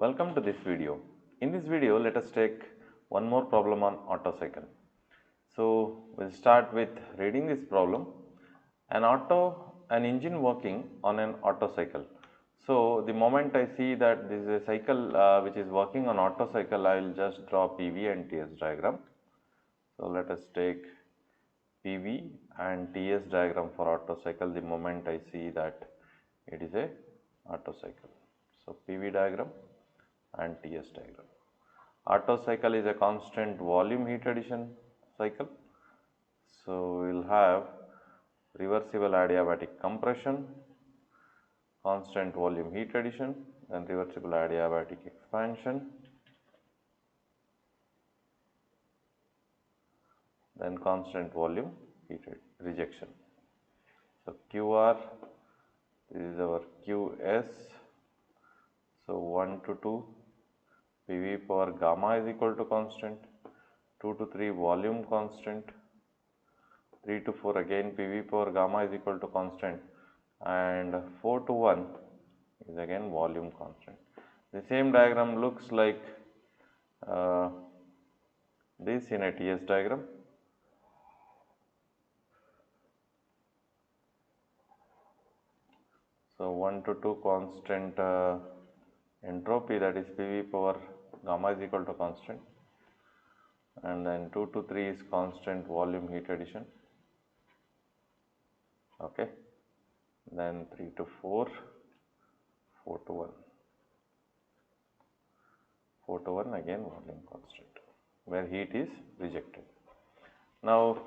Welcome to this video. In this video, let us take one more problem on Otto cycle. So, we'll start with reading this problem. An engine working on an Otto cycle. So, the moment I see that this is a cycle which is working on Otto cycle, I will just draw PV and TS diagram. So, let us take PV and TS diagram for Otto cycle the moment I see that it is a Otto cycle. So, PV diagram and TS diagram. Otto cycle is a constant volume heat addition cycle. So, we will have reversible adiabatic compression, constant volume heat addition, then reversible adiabatic expansion, then constant volume heat rejection. So, QR, this is our QS. So, 1 to 2 PV power gamma is equal to constant, 2 to 3 volume constant, 3 to 4 again PV power gamma is equal to constant, and 4 to 1 is again volume constant. The same diagram looks like this in a TS diagram. So, 1 to 2 constant entropy, that is PV power gamma is equal to constant, and then 2 to 3 is constant volume heat addition. Okay. Then 3 to 4, 4 to 1. 4 to 1 again volume constant, where heat is rejected. Now,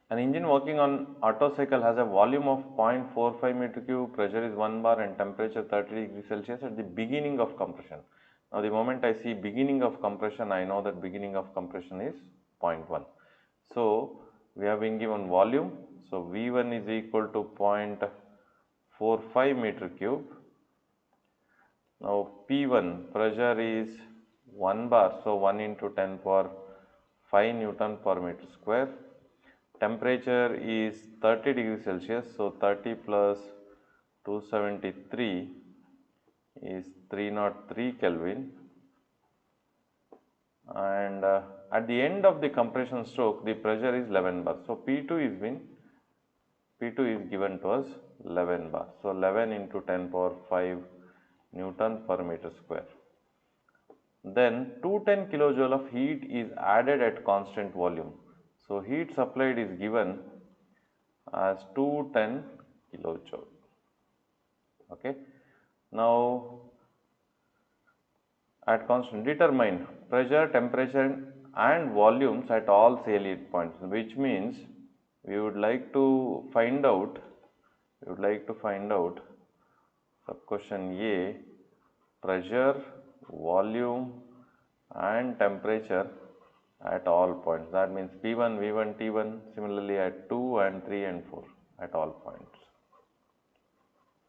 an engine working on Otto cycle has a volume of 0.45 meter cube, pressure is 1 bar and temperature 30 degrees Celsius at the beginning of compression. Now, the moment I see beginning of compression, I know that beginning of compression is 0.1. So, we have been given volume. So, V1 is equal to 0.45 meter cube. Now, P1 pressure is 1 bar. So, 1 into 10 power 5 Newton per meter square. Temperature is 30 degrees Celsius. So, 30 plus 273 is 303 Kelvin. And at the end of the compression stroke, the pressure is 11 bar. So, P2 is given to us 11 bar. So, 11 into 10 power 5 Newton per meter square. Then 210 kilojoule of heat is added at constant volume. So, heat supplied is given as 210 kilojoule. Okay. Now, at constant, determine pressure, temperature and volumes at all salient points, which means we would like to find out sub question A, pressure, volume and temperature at all points. That means P1, V1, T1, similarly at 2 and 3 and 4 at all points.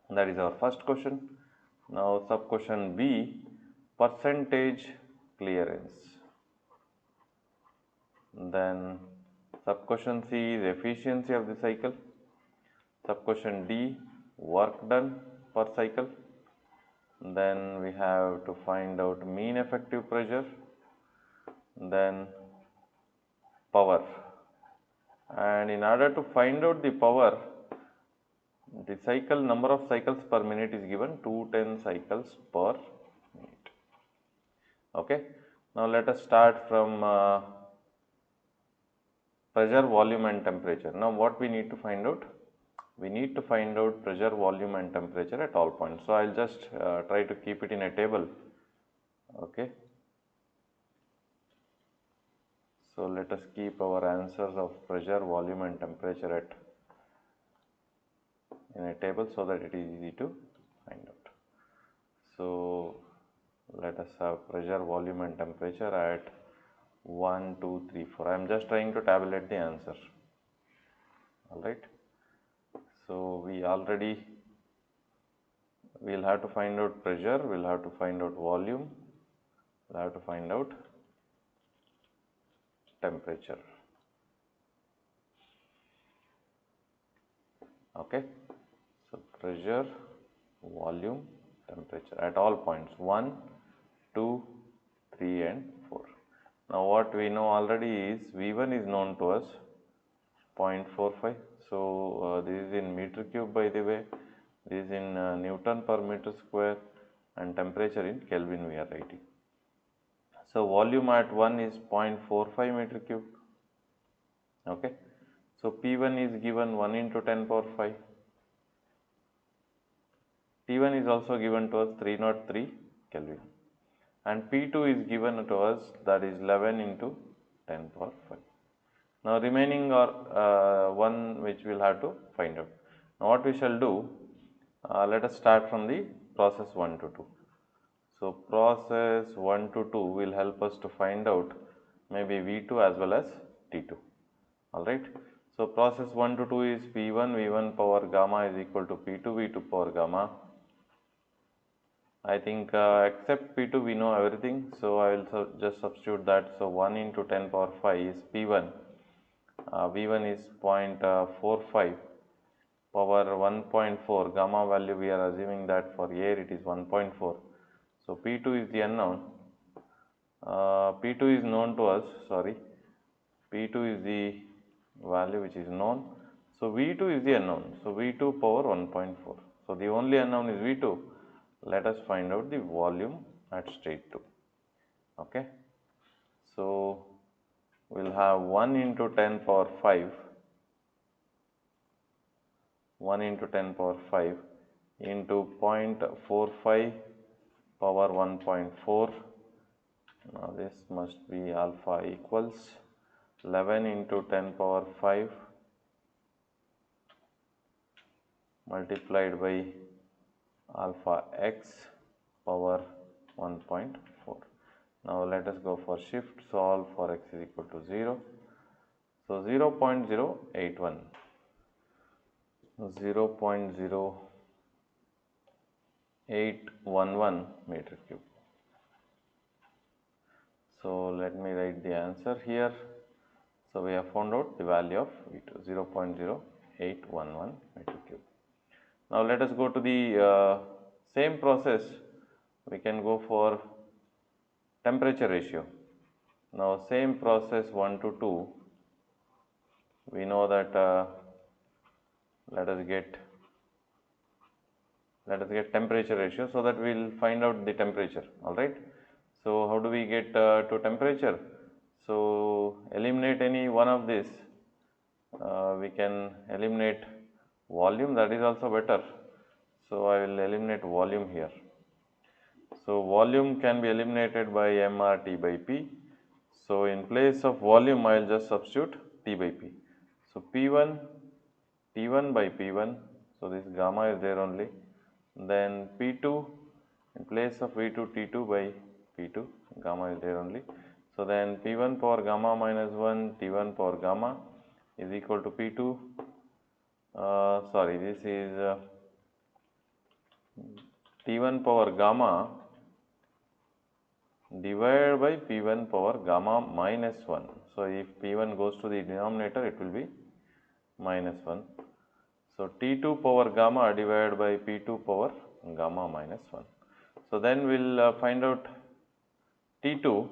That is our first question. Now, sub question B, percentage clearance. Then sub question C is efficiency of the cycle. Sub question D, work done per cycle. Then we have to find out mean effective pressure. Then power. And in order to find out the power, the cycle number of cycles per minute is given 210 cycles per minute. Okay. Now, let us start from pressure, volume and temperature. Now, what we need to find out? We need to find out pressure, volume and temperature at all points. So, I will just try to keep it in a table. Okay. So, let us keep our answers of pressure, volume and temperature in a table so that it is easy to find out. So, let us have pressure, volume and temperature at 1, 2, 3, 4. I am just trying to tabulate the answer. Alright. So, we will have to find out pressure, we will have to find out volume, we will have to find out temperature. Okay. So, pressure, volume temperature at all points 1, 2, 3 and 4. Now what we know already is V1 is known to us 0.45. So this is in meter cube, by the way, this is in Newton per meter square, and temperature in Kelvin we are writing. So volume at 1 is 0.45 meter cube. Okay. So P1 is given 1 into 10 power 5. T1 is also given to us 303 Kelvin. And P2 is given to us, that is 11 into 10 power 5. Now remaining are one which we will have to find out. Now what we shall do, let us start from the process 1 to 2. So process 1 to 2 will help us to find out maybe V2 as well as T2. Alright. So process 1 to 2 is P1 V1 power gamma is equal to P2 V2 power gamma. I think except P2 we know everything, so I will just substitute that. So 1 into 10 power 5 is P1, V1 is 0.45 power 1.4, gamma value we are assuming that for air it is 1.4. So P2 is the unknown, P2 is known to us, P2 is the value which is known. So V2 is the unknown, so V2 power 1.4. So the only unknown is V2. Let us find out the volume at state 2. Okay. So we will have 1 into 10 power 5, 1 into 10 power 5 into 0.45 power 1.4. Now this must be alpha equals 11 into 10 power 5 multiplied by alpha x power 1.4. Now let us go for shift solve for x is equal to 0. So 0.081, 0.0811 meter cube. So let me write the answer here. So we have found out the value of V2, 0.0811 meter cube. Now let us go to the same process. We can go for temperature ratio. Now same process 1 to 2. We know that let us get temperature ratio, so that we will find out the temperature. All right. So how do we get to temperature? So eliminate any one of this. We can eliminate volume, that is also better. So I will eliminate volume here. So volume can be eliminated by mRT by P. So in place of volume I will just substitute T by P. So P1 T1 by P1. So this gamma is there only. Then P2 in place of V2 T2 by P2, gamma is there only. So then P1 power gamma minus 1 T1 power gamma is equal to P2. This is T1 power gamma divided by P1 power gamma minus 1. So if P1 goes to the denominator, it will be minus 1. So T2 power gamma divided by P2 power gamma minus 1. So then we will find out T2.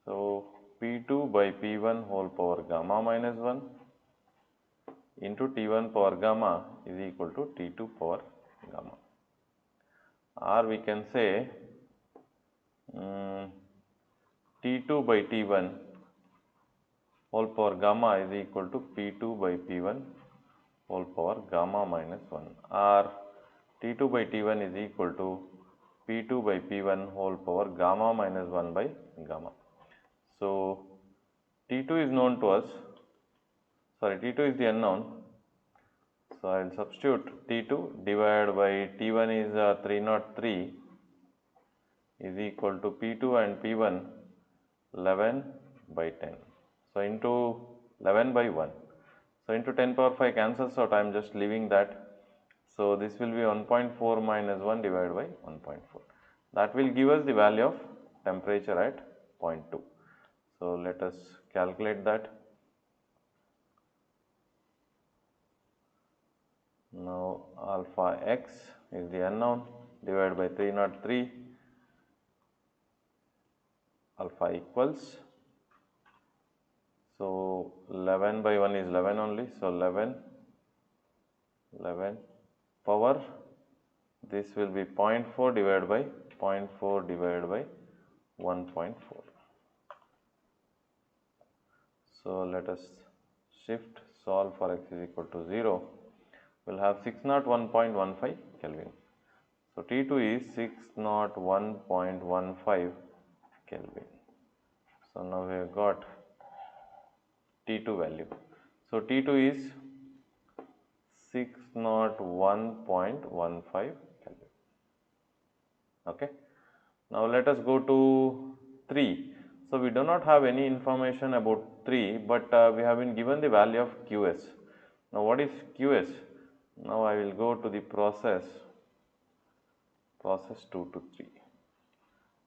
So P2 by P1 whole power gamma minus 1 into T1 power gamma is equal to T2 power gamma. Or we can say T2 by T1 whole power gamma is equal to P2 by P1 whole power gamma minus 1, or T2 by T1 is equal to P2 by P1 whole power gamma minus 1 by gamma. So T2 is known to us, T2 is the unknown. So I will substitute T2 divided by T1 is 303 is equal to P2 and P1 11 by 10. So into 11 by 1. So into 10 power 5 cancels out, I am just leaving that. So this will be 1.4 minus 1 divided by 1.4. That will give us the value of temperature at 0.2. So let us calculate that. Now alpha x is the unknown. divided by 303 alpha equals, so 11 by 1 is 11 only, so 11 power, this will be 0.4 divided by 1.4. So let us shift solve for x is equal to 0. We will have 601.15 Kelvin. So T2 is 601.15 Kelvin. So now we have got T2 value. So T2 is 601.15 Kelvin. Okay. Now let us go to 3. So we do not have any information about 3, but we have been given the value of Qs. Now what is Qs? Now I will go to the process 2 to 3.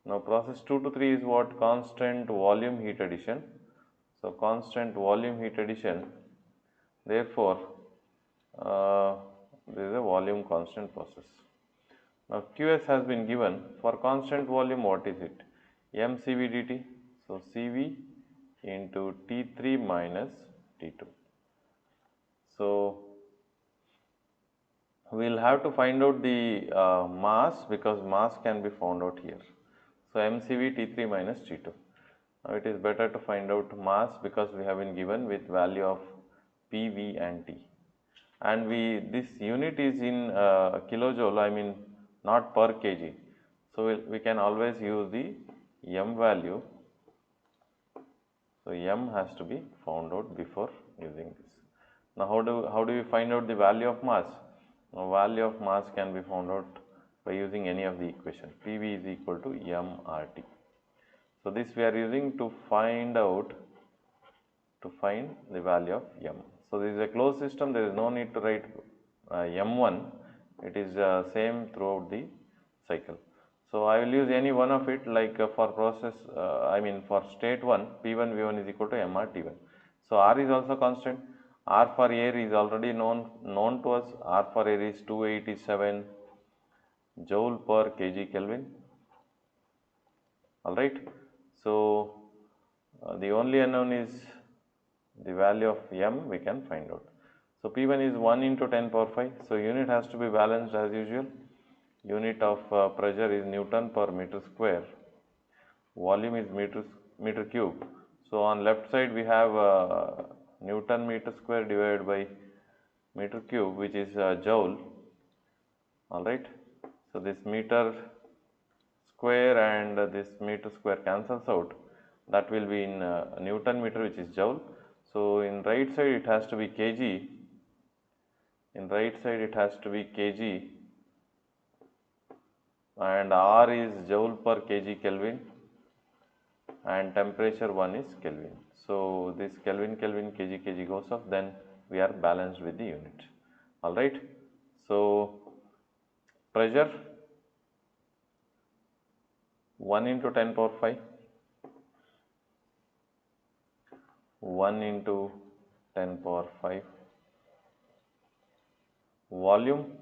Now process 2 to 3 is what? Constant volume heat addition. So constant volume heat addition, therefore this is a volume constant process. Now Qs has been given. For constant volume, what is it? mCv dt. So Cv into T3 minus T2. So we will have to find out the mass, because mass can be found out here. So mCv T3 minus T2. Now it is better to find out mass, because we have been given with value of P, V and T. And this unit is in kilojoule, I mean not per kg. So we can always use the m value. So m has to be found out before using this. Now how do we find out the value of mass? Now value of mass can be found out by using any of the equation. PV is equal to mRT. So this we are using to find the value of m. So this is a closed system, there is no need to write m1, it is same throughout the cycle. So I will use any one of it, like for process, for state 1, P1 V1 is equal to mR T1. So R is also constant. R for air is already known to us. R for air is 287 joule per kg Kelvin. Alright. So the only unknown is the value of m we can find out. So P1 is 1 into 10 power 5. So unit has to be balanced as usual. Unit of pressure is Newton per meter square. Volume is meter cube. So on left side we have Newton meter square divided by meter cube, which is joule. Alright. So this meter square and this meter square cancels out. That will be in Newton meter, which is joule. So in right side it has to be kg. In right side it has to be kg. And R is joule per kg Kelvin, and temperature 1 is Kelvin. So this Kelvin, kg goes off, then we are balanced with the unit. Alright. So pressure 1 into 10 power 5, 1 into 10 power 5, volume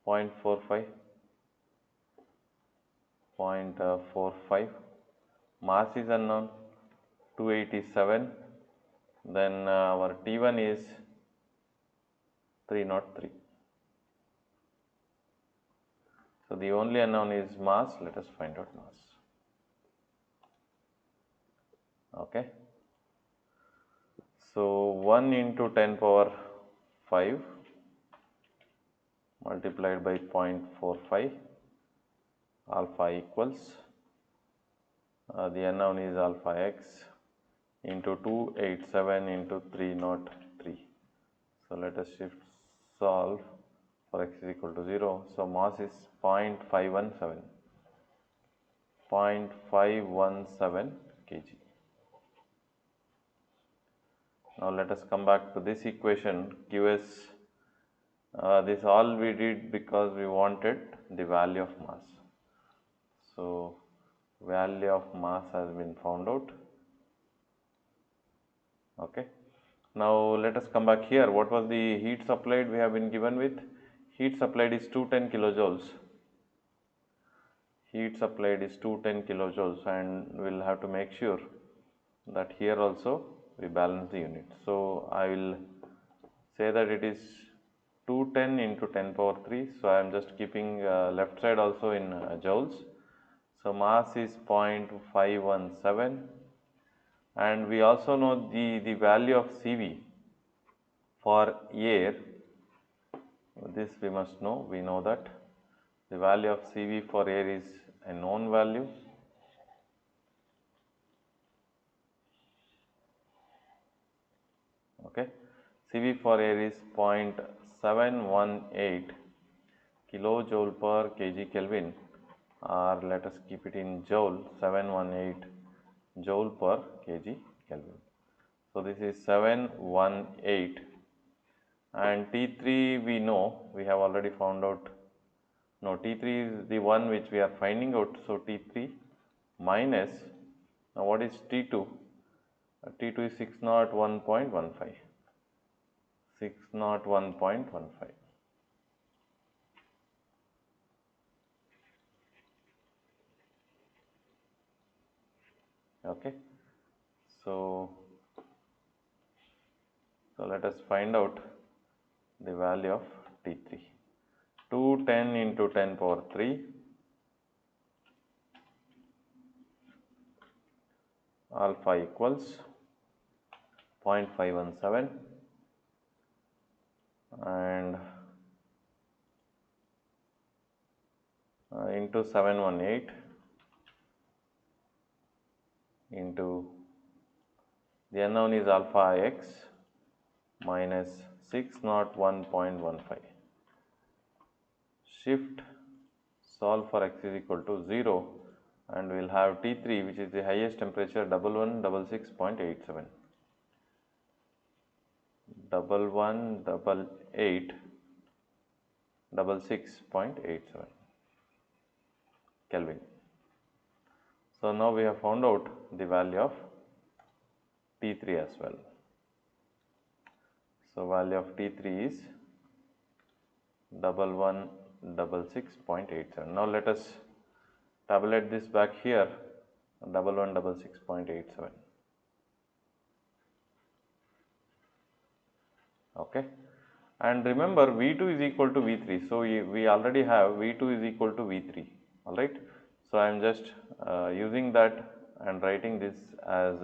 0.45, mass is unknown 287, then our T1 is 303. So the only unknown is mass. Let us find out mass. Okay. So 1 into 10 power 5 multiplied by 0.45 alpha equals, the unknown is alpha x into 287 into 303. So let us shift solve for x is equal to 0. So mass is 0.517 kg. Now let us come back to this equation Qs. This all we did because we wanted the value of mass. So value of mass has been found out. Okay. Now let us come back here. What was the heat supplied? We have been given with heat supplied is 210 kilojoules. Heat supplied is 210 kilojoules, and we'll have to make sure that here also we balance the unit. So I will say that it is 210 into 10 power 3. So I am just keeping left side also in joules. So mass is 0.517, and we also know the value of CV for air. This we must know. We know that the value of CV for air is a known value. Okay. CV for air is 0.718 kilojoule per kg Kelvin, or let us keep it in joule, 718 joule per kg Kelvin. So this is 718, and T3 we know, we have already found out. No, T3 is the one which we are finding out. So T3 minus, now what is T2? T2 is 601.15. 601.15. Okay. So let us find out the value of T3. 210 into 10 power 3 alpha equals 0.517, and into 718 into the unknown is alpha x minus 601.15. Shift, solve for x is equal to 0, and we will have T3, which is the highest temperature, 1166.87. 118866.87 Kelvin. So now we have found out the value of T3 as well. So value of T3 is 1166.87. Now let us tabulate this back here, 1166.87. Okay, and remember V2 is equal to V3. So we already have V2 is equal to V3. All right. So I am just using that and writing this as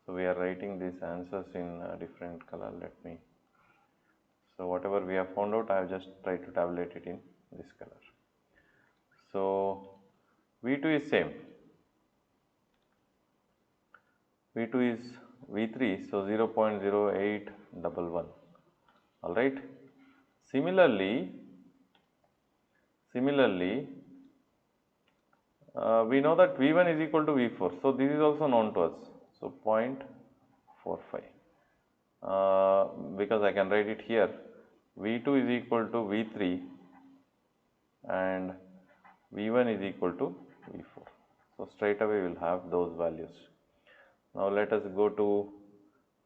so we are writing these answers in a different color. Let me. So whatever we have found out, I have just tried to tabulate it in this color. So V2 is same. V2 is V3, so 0.0811. All right. Similarly, we know that V1 is equal to V4. So this is also known to us. So 0.45. Because I can write it here. V2 is equal to V3 and V1 is equal to V4. So straight away we will have those values. Now let us go to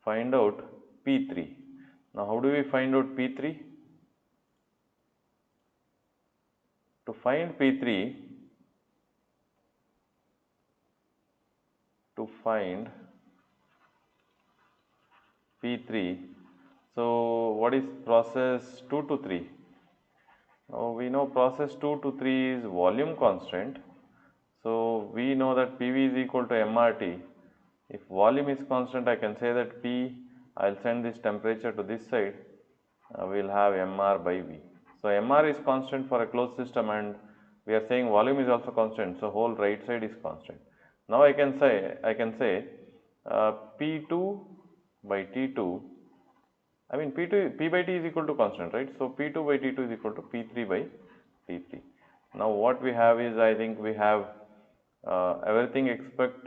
find out P3. Now how do we find out P3? To find P3, so what is process 2 to 3? Now we know process 2 to 3 is volume constant. So we know that PV is equal to MRT. If volume is constant, I can say that P, I will send this temperature to this side, we will have MR by V. So MR is constant for a closed system, and we are saying volume is also constant, so whole right side is constant. Now I can say P2 by T2, I mean P by T is equal to constant, right? So P2 by T2 is equal to P3 by T3. Now what we have is, I think we have everything except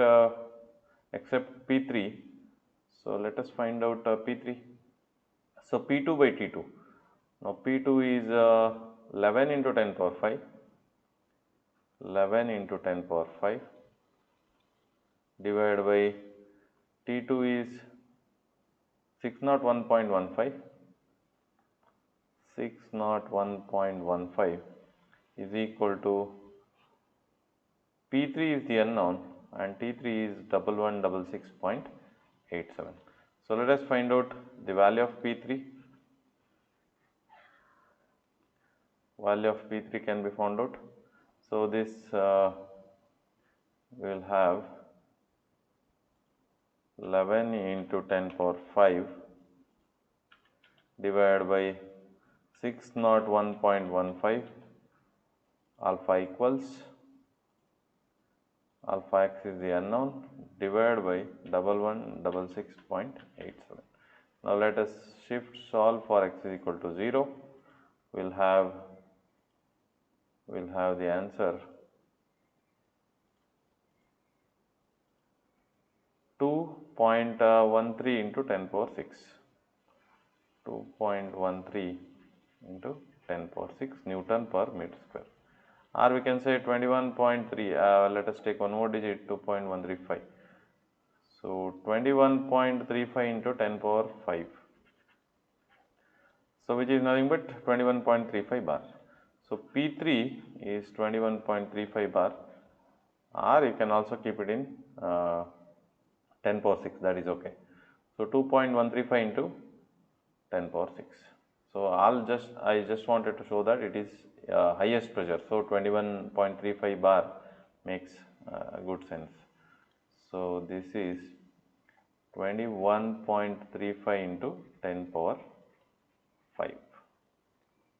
P3. So let us find out P3. So P2 by T2. Now P2 is 11 into 10 power 5. 11 into 10 power 5 divided by T2 is 601.15. 601.15 is equal to P3 is the unknown and T3 is 1166.87. So let us find out the value of P3. Value of P3 can be found out. So this will have 11 into 10 power 5 divided by 601.15 alpha equals alpha x is the unknown divided by 1166.87. Now let us shift solve for x is equal to 0. We'll have the answer 2.13 into 10 power 6. 2.13 into 10 power 6 Newton per meter square. Or we can say 21.3. Let us take one more digit, 2.135. So 21.35 into 10 power 5. So which is nothing but 21.35 bar. So P3 is 21.35 bar, or you can also keep it in 10 power 6, that is okay. So 2.135 into 10 power 6. So I just wanted to show that it is highest pressure. So 21.35 bar makes good sense. So this is 21.35 into 10 power 5.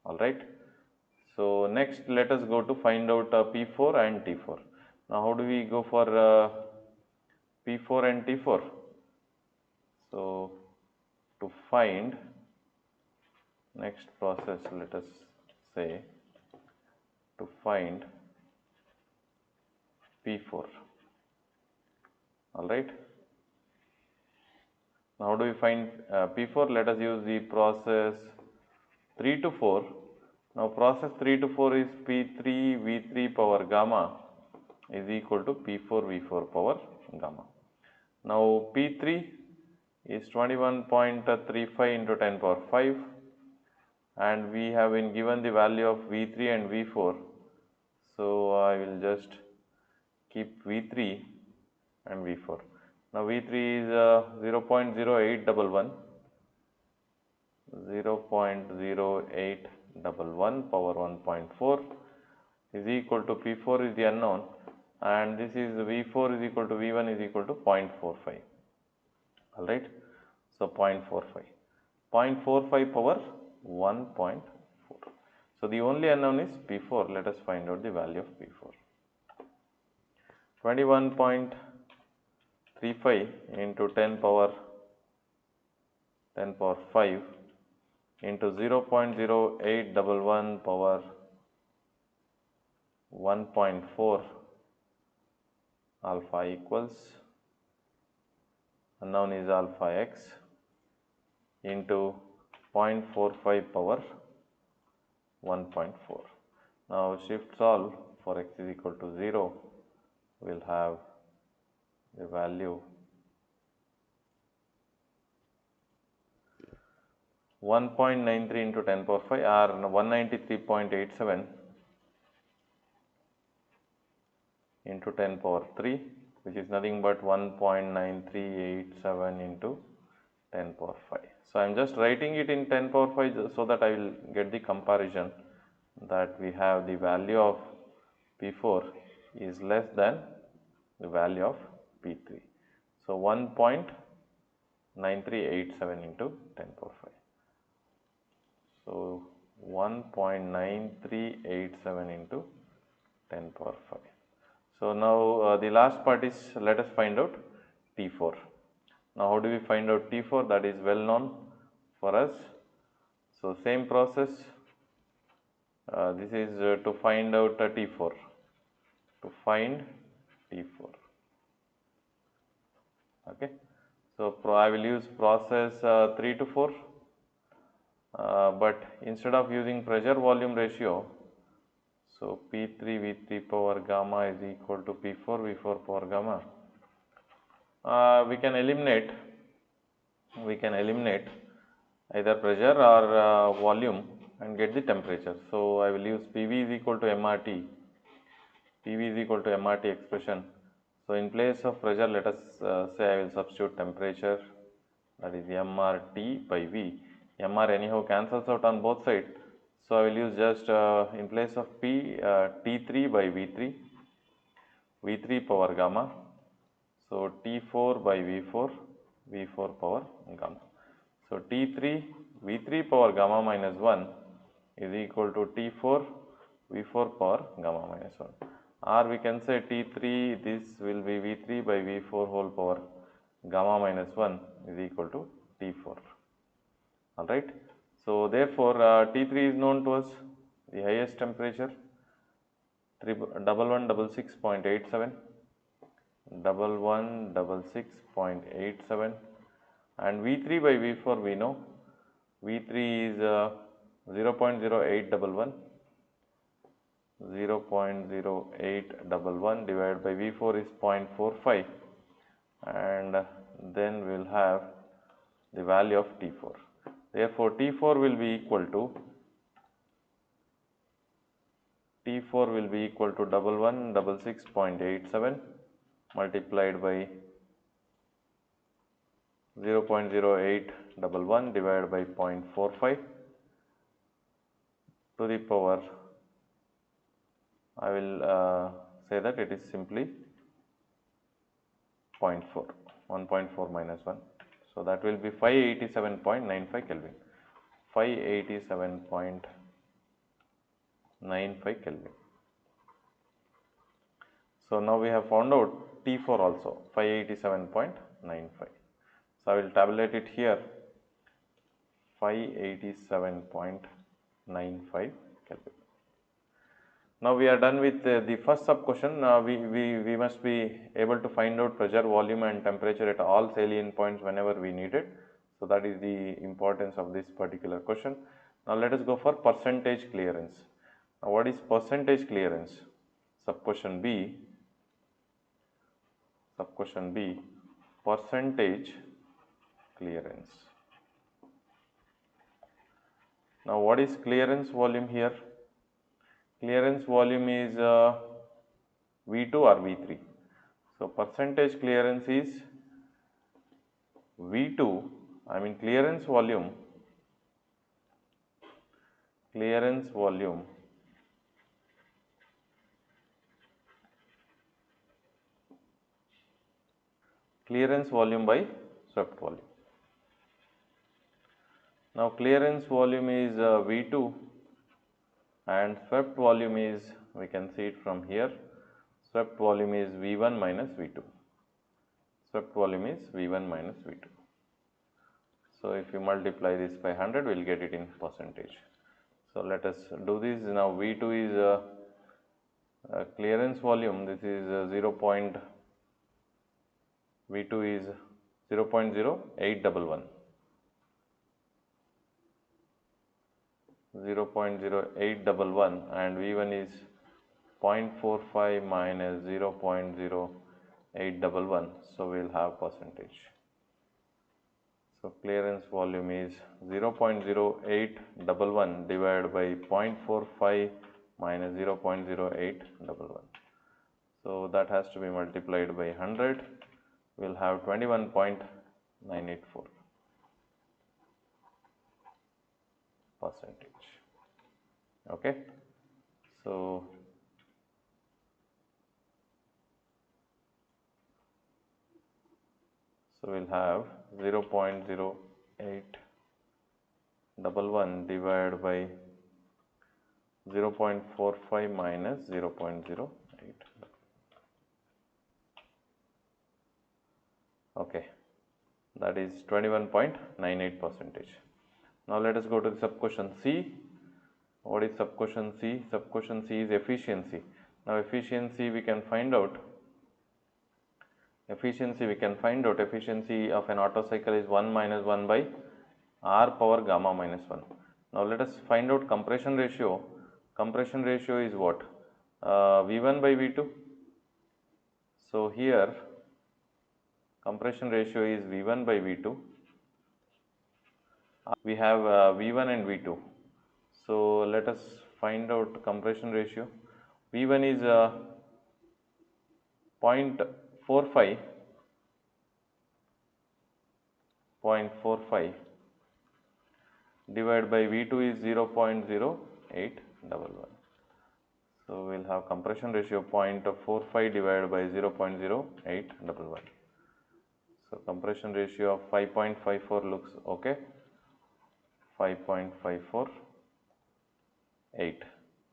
All right. So next let us go to find out P4 and T4. Now how do we go for P4 and T4? So to find next process, let us say to find P4. All right. Now how do we find P4? Let us use the process 3 to 4. Now process 3 to 4 is P3 V3 power gamma is equal to P4 V4 power gamma. Now P3 is 21.35 into 10 power 5, and we have been given the value of V3 and V4. So I will just keep V3 and V4. Now V3 is 0.0811 power 1.4 is equal to P4 is the unknown, and this is V4 is equal to V1 is equal to 0.45. All right. So 0.45. 0.45 power 1.4. So the only unknown is P4. Let us find out the value of P4. 21.35 into 10 power 5 into 0.0811 power 1.4 alpha equals, unknown is alpha x, into 0.45 power 1.4. Now shift solve for x is equal to 0. We will have the value 1.93 into 10 power 5 or 193.87 into 10 power 3, which is nothing but 1.9387 into 10 power 5. So I am just writing it in 10 power 5 so that I will get the comparison that we have the value of P4 is less than the value of P3. So 1.9387 into 10 power 5. So 1.9387 into 10 power 5. So now the last part is, let us find out T4. Now how do we find out T4? That is well known for us. So same process. This is to find out T4. To find T4. Okay. So I will use process 3 to 4. But instead of using pressure volume ratio, so P3 V3 power gamma is equal to P4 V4 power gamma. We can eliminate either pressure or volume and get the temperature. So I will use PV is equal to MRT. PV is equal to MRT expression. So in place of pressure, let us say I will substitute temperature, that is MRT by V. MR anyhow cancels out on both sides. So I will use just in place of P, T3 by V3, V3 power gamma. So T4 by V4, V4 power gamma. So T3, V3 power gamma minus 1 is equal to T4, V4 power gamma minus 1. Or we can say T3, this will be V3 by V4 whole power gamma minus 1 is equal to T4. Alright. So therefore, T3 is known to us, the highest temperature, 1166.87, 1166.87, and V3 by V4 we know, V3 is 0.0811, 0.0811 divided by V4 is 0.45, and then we will have the value of T4. Therefore, T4 will be equal to 1166.87 multiplied by 0.0811 divided by 0.45 to the power, I will say that it is simply 0.4, 1.4 minus 1. So that will be 587.95 Kelvin, 587.95 Kelvin. So now we have found out T4 also, 587.95. So I will tabulate it here, 587.95 Kelvin. Now we are done with the first sub question. We must be able to find out pressure, volume and temperature at all salient points whenever we need it. So that is the importance of this particular question. Now let us go for percentage clearance. Now what is percentage clearance? Sub question B, percentage clearance. Now what is clearance volume here? Clearance volume is V2 or V3. So percentage clearance is V2, I mean clearance volume by swept volume. Now clearance volume is V2 and swept volume is, we can see it from here, swept volume is V1 minus V2. Swept volume is V1 minus V2. So if you multiply this by 100, we will get it in percentage. So let us do this. Now V2 is clearance volume, this is V2 is 0.0811. 0.0811 and V1 is 0.45 minus 0.0811. So we will have percentage. So clearance volume is 0.0811 divided by 0.45 minus 0.0811. So that has to be multiplied by 100. We will have 21.984 percentage. Okay. So we'll have 0.0811 divided by 0.45 minus 0.08. Okay, that is 21.98 percentage. Now let us go to the sub question C. What is sub question C? Sub question C is efficiency. Now efficiency we can find out. Efficiency of an Otto cycle is 1 minus 1 by R power gamma minus 1. Now let us find out compression ratio. Compression ratio is what? V1 by V2. So here compression ratio is V1 by V2. We have V1 and V2. So let us find out compression ratio. V1 is 0.45 divided by V2 is 0.0811. So we will have compression ratio 0.45 divided by 0.0811. So compression ratio of 5.54 looks okay. 5.548,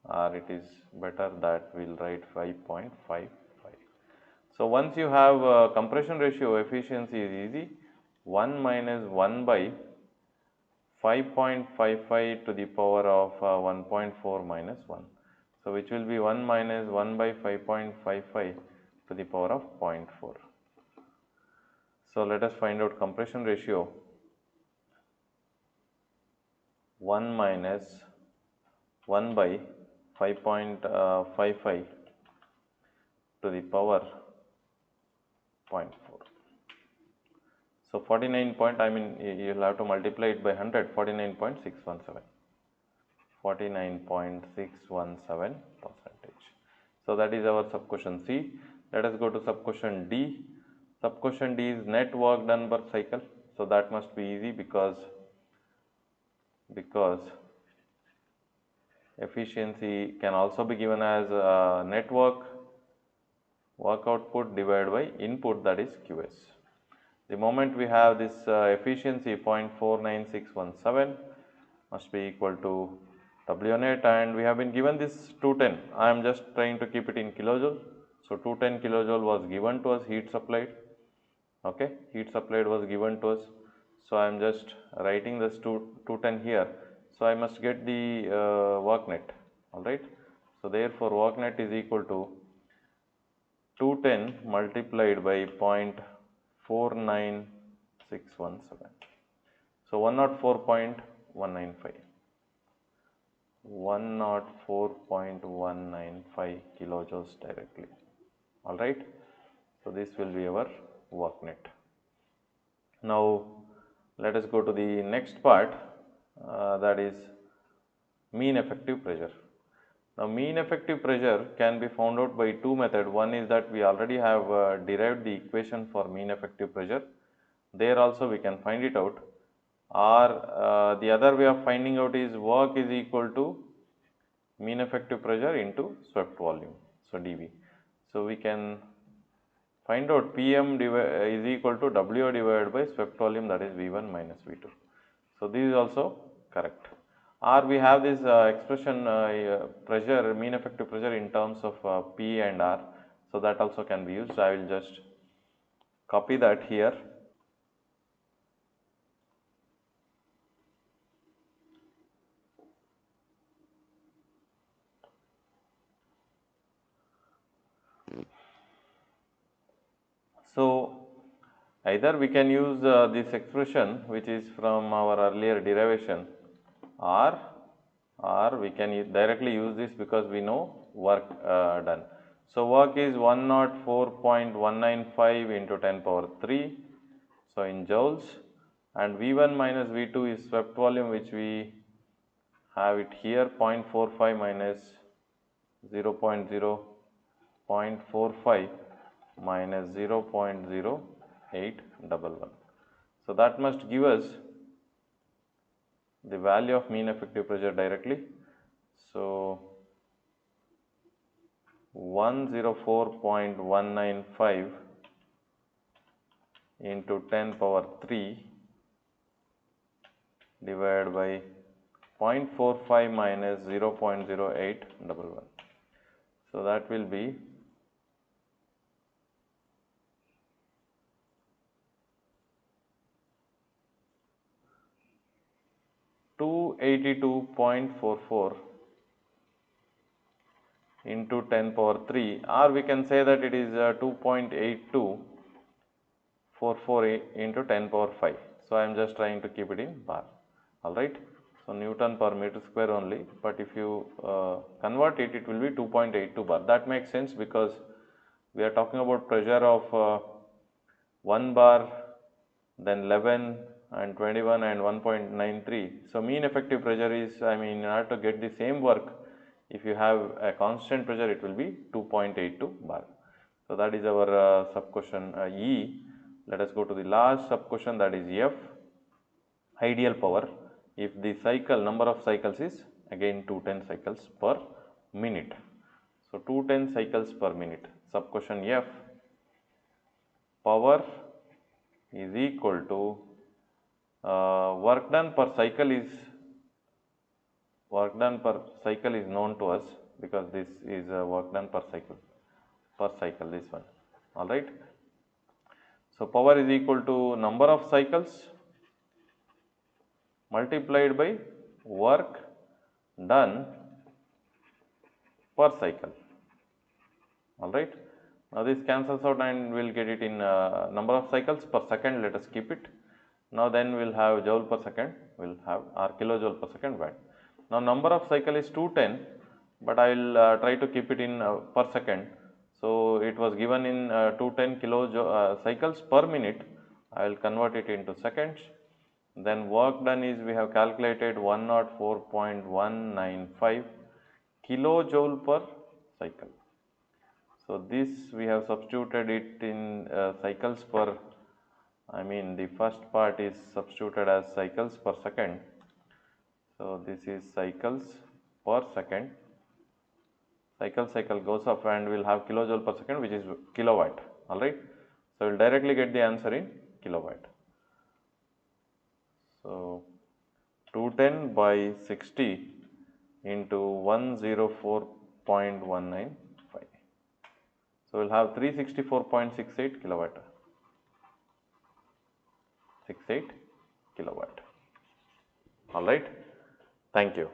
or it is better that we will write 5.55. So once you have compression ratio, efficiency is easy. 1 minus 1 by 5.55 to the power of 1.4 minus 1. So which will be 1 minus 1 by 5.55 to the power of 0.4. So let us find out compression ratio. 1 minus 1 by 5.55 to the power 0.4. So 49 point, I mean you will have to multiply it by 100, 49.617. 49.617%. So that is our sub-question C. Let us go to sub-question D. Sub-question D is net work done per cycle. So that must be easy because efficiency can also be given as net work output divided by input, that is QS. The moment we have this efficiency 0.49617 must be equal to W net, and we have been given this 210. I am just trying to keep it in kilojoule. So 210 kilojoule was given to us, heat supplied. Okay, heat supplied was given to us. So I am just writing this 210 here. So I must get the work net. Alright. So therefore work net is equal to 210 multiplied by 0.49617. So 104.195. 104.195 kilojoules directly. Alright. So this will be our work net. Now let us go to the next part, that is mean effective pressure. Now mean effective pressure can be found out by two methods. One is that we already have derived the equation for mean effective pressure. There also we can find it out. Or the other way of finding out is work is equal to mean effective pressure into swept volume, so dV. So we can find out PM is equal to WO divided by swept volume, that is V1 minus V2. So this is also correct. Or we have this expression pressure, mean effective pressure in terms of P and R. So that also can be used. I will just copy that here. So either we can use this expression which is from our earlier derivation, or we can directly use this because we know work done. So work is 104.195 into 10 power 3, so in joules, and V1 minus V2 is swept volume, which we have it here, 0.45 minus 0.0.45 minus 0.0811. So that must give us the value of mean effective pressure directly. So 104.195 into 10 power 3 divided by 0.45 minus 0.0811. So that will be 282.44 into 10 power 3, or we can say that it is 2.8244 into 10 power 5. So I am just trying to keep it in bar. Alright. So Newton per meter square only, but if you convert it, it will be 2.82 bar. That makes sense because we are talking about pressure of 1 bar, then 11, and 21 and 1.93. So mean effective pressure is, I mean, in order to get the same work, if you have a constant pressure, it will be 2.82 bar. So that is our sub question E. Let us go to the last sub question, that is F. Ideal power, if the cycle number of cycles is again 210 cycles per minute. So 210 cycles per minute. Sub question F, power is equal to work done per cycle is known to us, because this is work done per cycle this one. All right. So power is equal to number of cycles multiplied by work done per cycle. All right. Now this cancels out and we will get it in number of cycles per second. Let us keep it. Now then we will have joule per second, we will have our kilojoule per second watt. Now number of cycle is 210, but I will try to keep it in per second. So it was given in 210 cycles per minute. I will convert it into seconds. Then work done is, we have calculated 104.195 kilojoule per cycle. So this we have substituted it in cycles per, I mean the first part is substituted as cycles per second. So this is cycles per second. Cycle goes up and we will have kilojoule per second, which is kilowatt. All right. So we will directly get the answer in kilowatt. So 210 by 60 into 104.195. So we will have 364.68 kilowatt. 68 kilowatt. All right. Thank you.